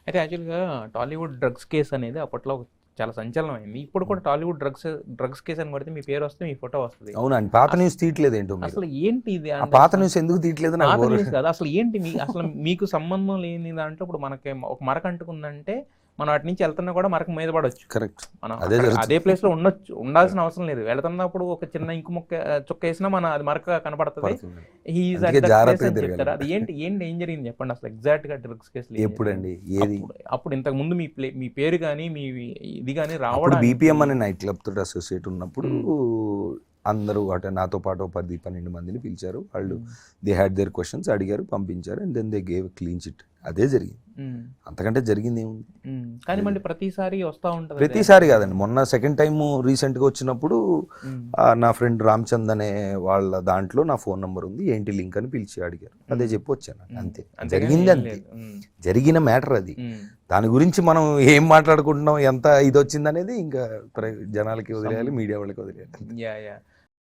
అయితే యాక్చువల్గా Tollywood drugs case అనేది అప్పట్లో చాలా సంచలనమైంది. ఇప్పుడు కూడా టాలీవుడ్ డ్రగ్స్ కేసు అని కొడితే మీ పేరు వస్తే మీ ఫోటో వస్తుంది. అవునండి, పాత న్యూస్ తీయట్లేదు ఏంటో మీరు. అసలు ఏంటి ఇది ఆ పాత న్యూస్ ఎందుకు తీయట్లేదు నాకు పాత బోర్. న్యూస్ కాదు అసలు ఏంటి అసలు మీకు సంబంధం లేని దాంట్లో ఇప్పుడు మనకి ఒక మరక అంటుకుందంటే మనం అటు నుంచి వెళ్తున్నా కూడా మరక మీద పడవచ్చు. కరెక్ట్, మనం అదే అదే ప్లేస్ లో ఉండాల్సిన అవసరం లేదు. వెళ్తున్నప్పుడు ఒక చిన్న ఇంకు చుక్క వేసినా మన అది మరక కనపడుతుంది. చెప్తారు అది ఏంటి ఏం జరిగింది చెప్పండి అసలు ఎగ్జాక్ట్ గా డ్రగ్స్ కేసులు ఎప్పుడండి ఏది? అప్పుడు ఇంతకు ముందు మీ పేరు కానీ మీ ఇది కానీ అప్పుడు బీపీఎం అనే నైట్ క్లబ్ తోటి అసోసియేట్ ఉన్నప్పుడు అందరూ అంటే నాతో పాటు 10-12 మందిని పిలిచారు. వాళ్ళు దే హ్యాడ్ దేర్ క్వశ్చన్స్ అడిగారు, పంపించారు, and then they gave clean chit. అదే జరిగింది, అంతకంటే జరిగింది ఏముంది? కానీ మళ్ళీ ప్రతిసారి వస్తూ ఉంటుంది. ప్రతిసారి కాదండి, మొన్న సెకండ్ టైం రీసెంట్గా వచ్చినప్పుడు నా ఫ్రెండ్ రామచంద్ అనే వాళ్ళ దాంట్లో నా ఫోన్ నెంబర్ ఉంది, ఏంటి లింక్ అని పిలిచి అడిగారు. అదే చెప్పి వచ్చాను, అంతే జరిగింది, అంతే జరిగిన మ్యాటర్ అది. దాని గురించి మనం ఏం మాట్లాడుకుంటున్నాం, ఎంత ఇది వచ్చింది అనేది ఇంకా జనాలకి వదిలేయాలి, మీడియా వాళ్ళకి వదిలేయాలి.